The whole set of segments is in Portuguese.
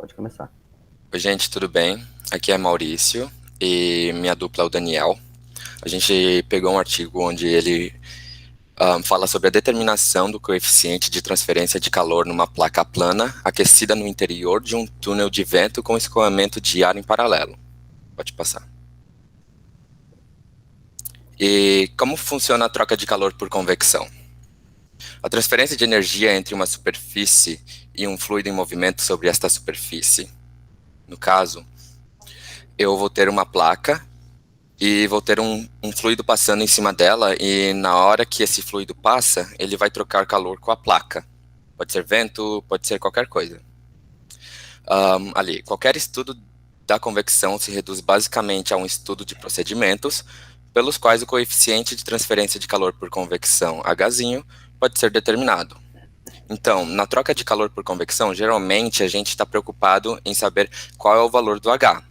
Pode começar. Oi, gente, tudo bem? Aqui é Maurício e minha dupla é o Daniel. A gente pegou um artigo onde ele fala sobre a determinação do coeficiente de transferência de calor numa placa plana aquecida no interior de um túnel de vento com escoamento de ar em paralelo. Pode passar. E como funciona a troca de calor por convecção? A transferência de energia entre uma superfície e um fluido em movimento sobre esta superfície. No caso, eu vou ter uma placa e vou ter um fluido passando em cima dela, e na hora que esse fluido passa, ele vai trocar calor com a placa. Pode ser vento, pode ser qualquer coisa. Qualquer estudo da convecção se reduz basicamente a um estudo de procedimentos pelos quais o coeficiente de transferência de calor por convecção, Hzinho, pode ser determinado. Então, na troca de calor por convecção, geralmente a gente está preocupado em saber qual é o valor do H,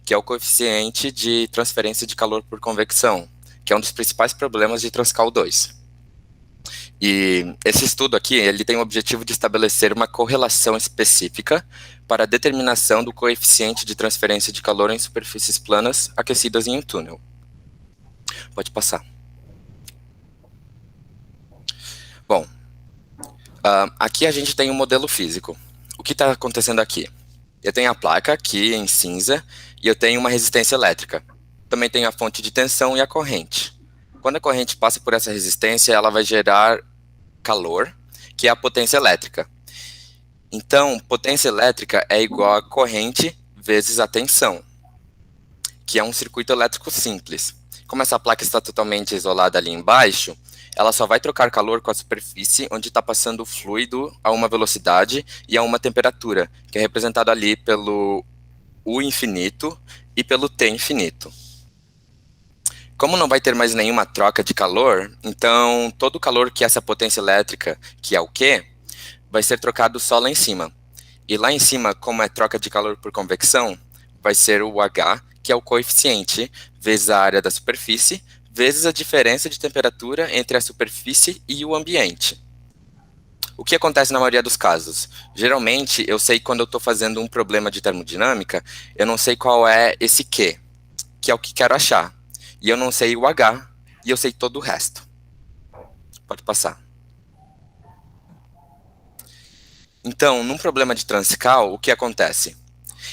que é o coeficiente de transferência de calor por convecção, que é um dos principais problemas de Transcal 2. E esse estudo aqui, ele tem o objetivo de estabelecer uma correlação específica para a determinação do coeficiente de transferência de calor em superfícies planas aquecidas em um túnel. Pode passar. Bom, aqui a gente tem um modelo físico. O que está acontecendo aqui? Eu tenho a placa aqui em cinza e eu tenho uma resistência elétrica. Também tenho a fonte de tensão e a corrente. Quando a corrente passa por essa resistência, ela vai gerar calor, que é a potência elétrica. Então, potência elétrica é igual a corrente vezes a tensão, que é um circuito elétrico simples. Como essa placa está totalmente isolada ali embaixo, ela só vai trocar calor com a superfície onde está passando o fluido a uma velocidade e a uma temperatura, que é representada ali pelo U infinito e pelo T infinito. Como não vai ter mais nenhuma troca de calor, então todo o calor que essa potência elétrica, que é o Q, vai ser trocado só lá em cima. E lá em cima, como é troca de calor por convecção, vai ser o H, que é o coeficiente, vezes a área da superfície, vezes a diferença de temperatura entre a superfície e o ambiente. O que acontece na maioria dos casos? Geralmente, eu sei quando eu estou fazendo um problema de termodinâmica, eu não sei qual é esse Q, que é o que quero achar. E eu não sei o H, e eu sei todo o resto. Pode passar. Então, num problema de Transcal, o que acontece?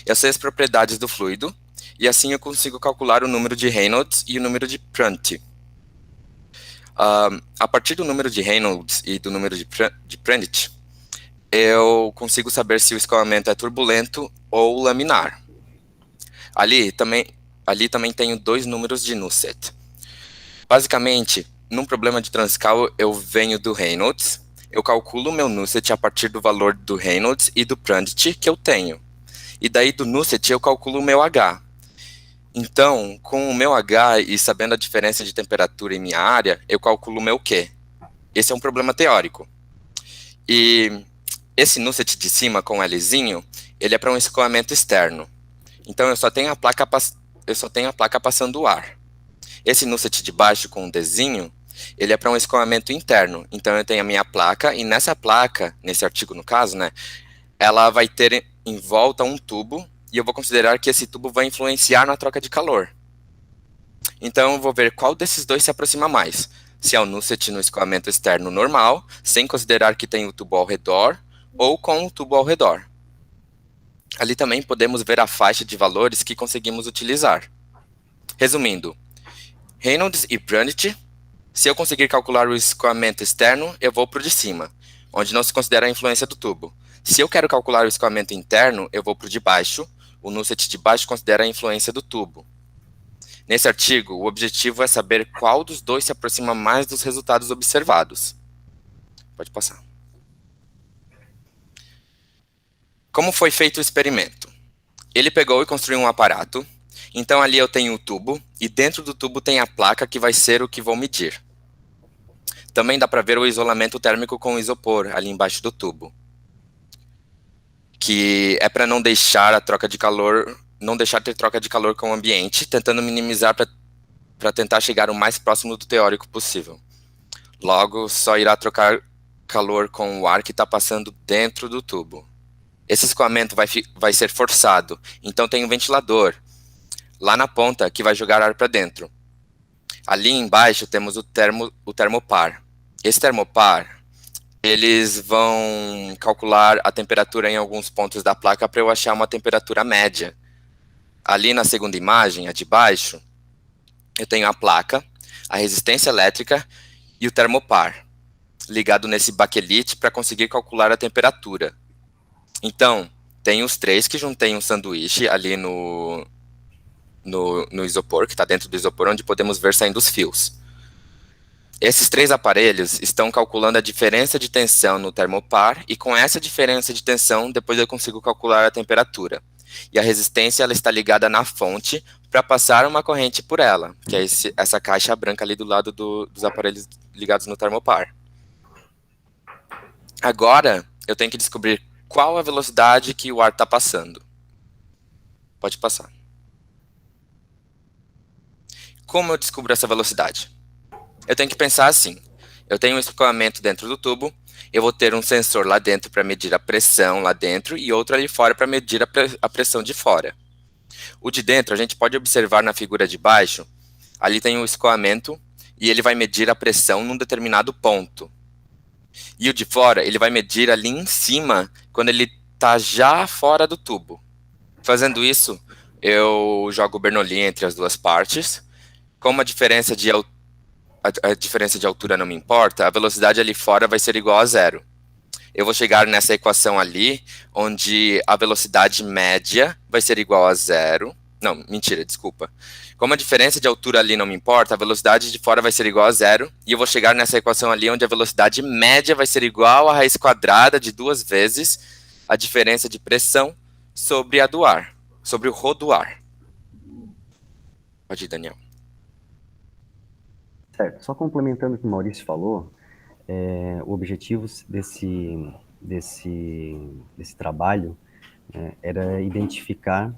Eu sei as propriedades do fluido, e assim eu consigo calcular o número de Reynolds e o número de Prandtl. A partir do número de Reynolds e do número de Prandtl, eu consigo saber se o escoamento é turbulento ou laminar. Ali também tenho dois números de Nusselt. Basicamente, num problema de Transcal, eu venho do Reynolds, eu calculo o meu Nusselt a partir do valor do Reynolds e do Prandtl que eu tenho. E daí do Nusselt eu calculo o meu H. Então, com o meu H e sabendo a diferença de temperatura em minha área, eu calculo o meu Q. Esse é um problema teórico. E esse Nusselt de cima com Lzinho, ele é para um escoamento externo. Então eu só tenho a placa passando o ar. Esse Nusselt de baixo com o Dzinho, ele é para um escoamento interno. Então eu tenho a minha placa, e nessa placa, nesse artigo no caso, né, ela vai ter em volta um tubo, e eu vou considerar que esse tubo vai influenciar na troca de calor. Então eu vou ver qual desses dois se aproxima mais. Se é o Nusselt no escoamento externo normal, sem considerar que tem o tubo ao redor, ou com o tubo ao redor. Ali também podemos ver a faixa de valores que conseguimos utilizar. Resumindo, Reynolds e Prandtl, se eu conseguir calcular o escoamento externo, eu vou para o de cima, onde não se considera a influência do tubo. Se eu quero calcular o escoamento interno, eu vou para o de baixo, o Nusselt de baixo considera a influência do tubo. Nesse artigo, o objetivo é saber qual dos dois se aproxima mais dos resultados observados. Pode passar. Como foi feito o experimento? Ele pegou e construiu um aparato. Então ali eu tenho o tubo, e dentro do tubo tem a placa que vai ser o que vou medir. Também dá para ver o isolamento térmico com isopor ali embaixo do tubo, que é para não deixar a troca de calor, não deixar ter troca de calor com o ambiente, tentando minimizar para tentar chegar o mais próximo do teórico possível. Logo, só irá trocar calor com o ar que está passando dentro do tubo. Esse escoamento vai ser forçado, então tem um ventilador lá na ponta que vai jogar ar para dentro. Ali embaixo temos o termopar. Esse termopar, eles vão calcular a temperatura em alguns pontos da placa para eu achar uma temperatura média. Ali na segunda imagem, a de baixo, eu tenho a placa, a resistência elétrica e o termopar, ligado nesse baquelite para conseguir calcular a temperatura. Então, tem os três que juntei um sanduíche ali no isopor, que está dentro do isopor, onde podemos ver saindo os fios. Esses três aparelhos estão calculando a diferença de tensão no termopar e com essa diferença de tensão, depois eu consigo calcular a temperatura. E a resistência ela está ligada na fonte para passar uma corrente por ela, que é essa caixa branca ali do lado dos aparelhos ligados no termopar. Agora, eu tenho que descobrir qual a velocidade que o ar está passando. Pode passar. Como eu descubro essa velocidade? Eu tenho que pensar assim. Eu tenho um escoamento dentro do tubo, eu vou ter um sensor lá dentro para medir a pressão lá dentro e outro ali fora para medir a pressão de fora. O de dentro a gente pode observar na figura de baixo, ali tem o escoamento e ele vai medir a pressão num determinado ponto. E o de fora, ele vai medir ali em cima, quando ele está já fora do tubo. Fazendo isso, eu jogo o Bernoulli entre as duas partes. Como a diferença de altura não me importa, a velocidade ali fora vai ser igual a zero. Eu vou chegar nessa equação ali, onde a velocidade média vai ser igual a zero. Não, mentira, desculpa. Como a diferença de altura ali não me importa, a velocidade de fora vai ser igual a zero. E eu vou chegar nessa equação ali, onde a velocidade média vai ser igual a raiz quadrada de 2 vezes a diferença de pressão sobre a do ar, sobre o ρ do ar. Pode ir, Daniel. Certo. Só complementando o que o Maurício falou, o objetivo desse trabalho era identificar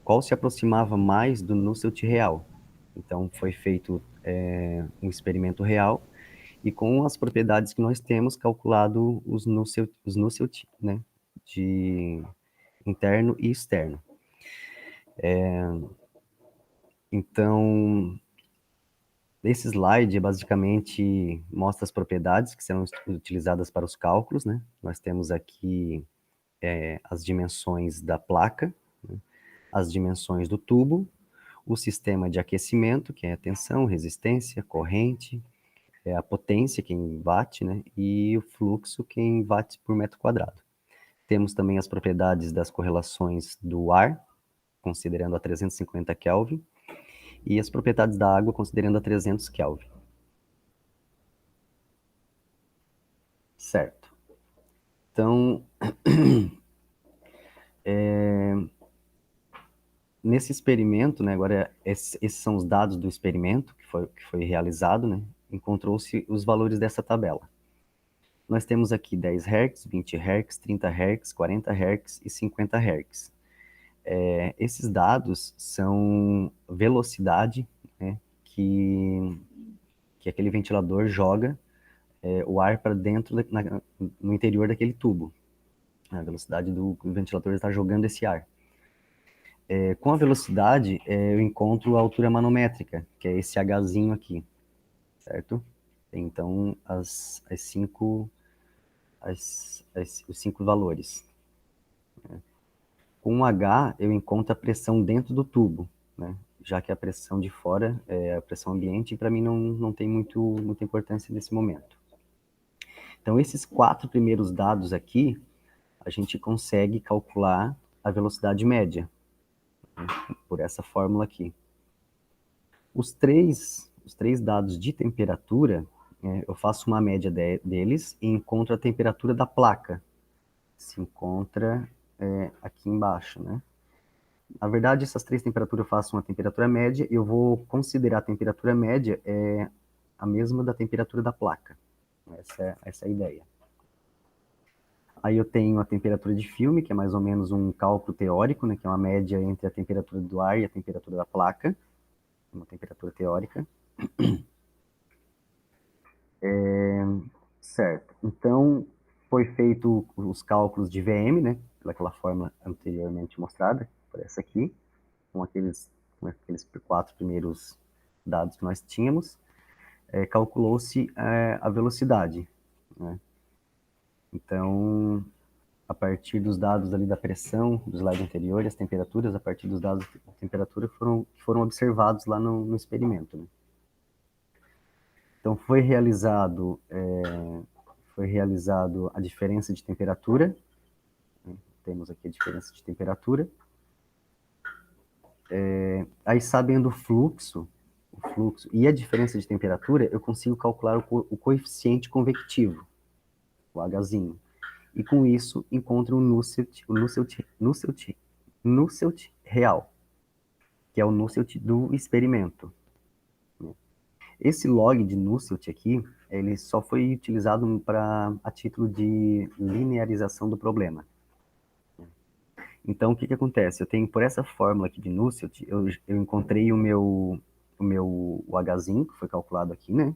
qual se aproximava mais do Nusselt real. Então, foi feito um experimento real e com as propriedades que nós temos, calculado os Nusselt, né, de interno e externo. Então, esse slide basicamente mostra as propriedades que serão utilizadas para os cálculos, né? Nós temos aqui as dimensões da placa, né? As dimensões do tubo, o sistema de aquecimento, que é a tensão, resistência, corrente, a potência, que é em watt, né? E o fluxo, que é em watts por metro quadrado. Temos também as propriedades das correlações do ar, considerando a 350 Kelvin, e as propriedades da água, considerando a 300 Kelvin. Certo. Então, nesse experimento, né, agora esses são os dados do experimento que foi realizado, né, encontrou-se os valores dessa tabela. Nós temos aqui 10 Hz, 20 Hz, 30 Hz, 40 Hz e 50 Hz. Esses dados são velocidade, né, que aquele ventilador joga o ar para dentro, no interior daquele tubo. A velocidade do ventilador está jogando esse ar. Com a velocidade, eu encontro a altura manométrica, que é esse Hzinho aqui, certo? Então, os cinco valores. Com o H, eu encontro a pressão dentro do tubo, né? Já que a pressão de fora é a pressão ambiente, para mim não tem muita importância nesse momento. Então, esses 4 primeiros dados aqui, a gente consegue calcular a velocidade média, né, por essa fórmula aqui. Os três dados de temperatura, eu faço uma média deles e encontro a temperatura da placa. Se encontra aqui embaixo, né? Na verdade, essas 3 temperaturas eu faço uma temperatura média e eu vou considerar a temperatura média a mesma da temperatura da placa. Essa é a ideia. Aí eu tenho a temperatura de filme, que é mais ou menos um cálculo teórico, né, que é uma média entre a temperatura do ar e a temperatura da placa, uma temperatura teórica. Certo. Então, foi feito os cálculos de VM, né? pelaquela fórmula anteriormente mostrada, por essa aqui, com aqueles 4 primeiros dados que nós tínhamos, calculou-se a velocidade, né? Então, a partir dos dados ali da pressão, do slide anterior, e as temperaturas, a partir dos dados da temperatura foram observados lá no experimento, né? Então, foi realizado a diferença de temperatura, né? Temos aqui a diferença de temperatura. Aí, sabendo o fluxo e a diferença de temperatura, eu consigo calcular o coeficiente convectivo, o Hzinho. E com isso, encontro o Nusselt real, que é o Nusselt do experimento. Esse log de Nusselt aqui, ele só foi utilizado a título de linearização do problema. Então, o que acontece? Eu tenho, por essa fórmula aqui de Nusselt, eu encontrei o Hzinho, que foi calculado aqui, né?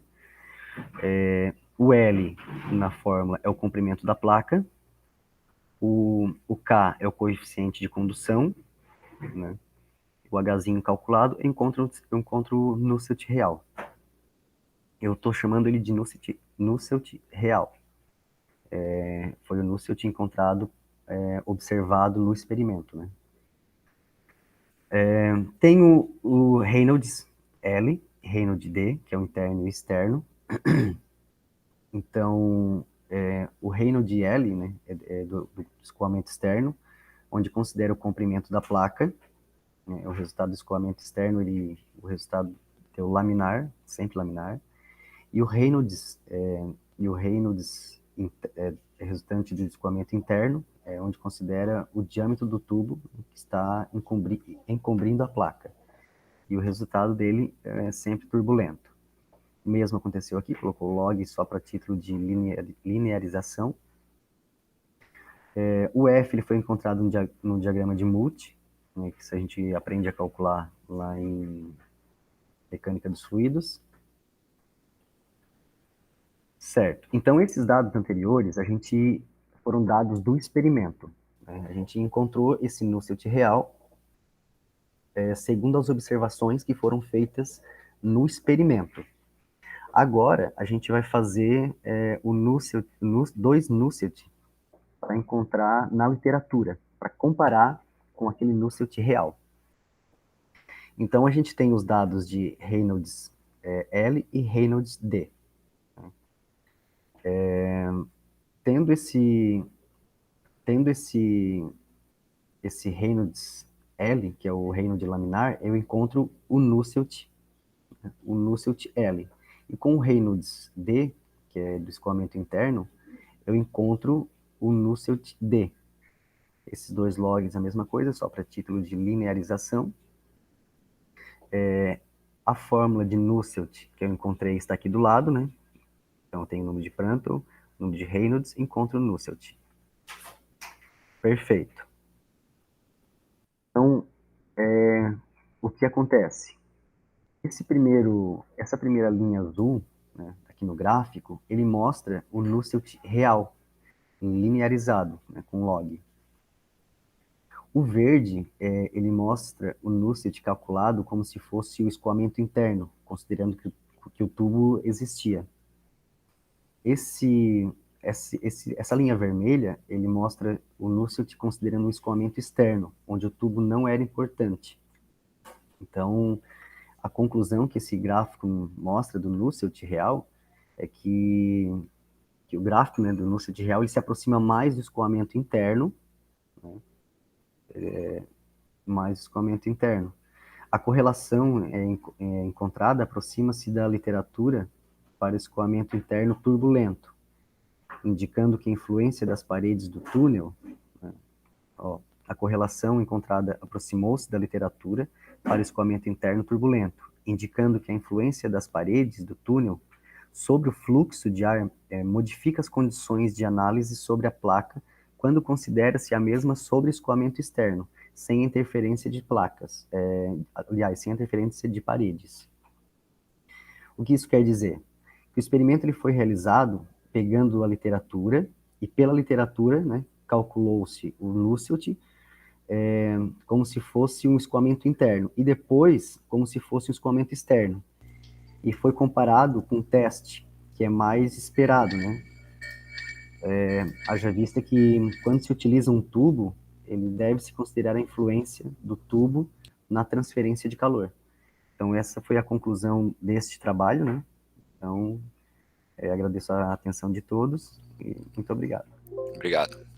O L na fórmula é o comprimento da placa, o K é o coeficiente de condução, né? O Hzinho calculado, eu encontro o Nusselt real. Eu estou chamando ele de Nusselt real. Foi o Nusselt encontrado, observado no experimento, né? Tem o Reynolds L, Reynolds D, que é o interno e o externo. Então, o Reynolds L, né, é do escoamento externo, onde considera o comprimento da placa, né, o resultado do escoamento externo, o resultado é o laminar, sempre laminar, e o Reynolds resultante do escoamento interno, onde considera o diâmetro do tubo que está encobrindo a placa. E o resultado dele é sempre turbulento. O mesmo aconteceu aqui, colocou log só para título de linearização. O F ele foi encontrado no diagrama de Moott, né, que a gente aprende a calcular lá em mecânica dos fluidos. Certo. Então, esses dados anteriores, foram dados do experimento, né? A gente encontrou esse Nusselt real, segundo as observações que foram feitas no experimento. Agora, a gente vai fazer dois Nusselt para encontrar na literatura, para comparar com aquele Nusselt real. Então, a gente tem os dados de Reynolds L e Reynolds D. Tendo esse Reynolds L, que é o Reynolds laminar, eu encontro o Nusselt L. E com o Reynolds D, que é do escoamento interno, eu encontro o Nusselt D. Esses dois logs a mesma coisa, só para título de linearização. A fórmula de Nusselt que eu encontrei está aqui do lado, né? Então eu tenho o número de Prandtl, número de Reynolds, encontro o Nusselt. Perfeito. Então, o que acontece? Essa primeira linha azul, né, aqui no gráfico, ele mostra o Nusselt real, linearizado, né, com log. O verde, ele mostra o Nusselt calculado como se fosse o escoamento interno, considerando que o tubo existia. Essa linha vermelha, ele mostra o Nusselt considerando um escoamento externo, onde o tubo não era importante. Então, a conclusão que esse gráfico mostra do Nusselt real é que o gráfico, né, do Nusselt real ele se aproxima mais do escoamento interno, né, mais do escoamento interno. A correlação encontrada aproxima-se da literatura para escoamento interno turbulento, indicando que a influência das paredes do túnel, né, a correlação encontrada aproximou-se da literatura para escoamento interno turbulento, indicando que a influência das paredes do túnel sobre o fluxo de ar modifica as condições de análise sobre a placa quando considera-se a mesma sobre escoamento externo, sem interferência de placas, sem interferência de paredes. O que isso quer dizer? Que o experimento ele foi realizado pegando a literatura, e pela literatura, né, calculou-se o Nusselt como se fosse um escoamento interno, e depois como se fosse um escoamento externo. E foi comparado com um teste, que é mais esperado, né? Haja vista que quando se utiliza um tubo, ele deve se considerar a influência do tubo na transferência de calor. Então, essa foi a conclusão deste trabalho, né? Então, agradeço a atenção de todos e muito obrigado. Obrigado.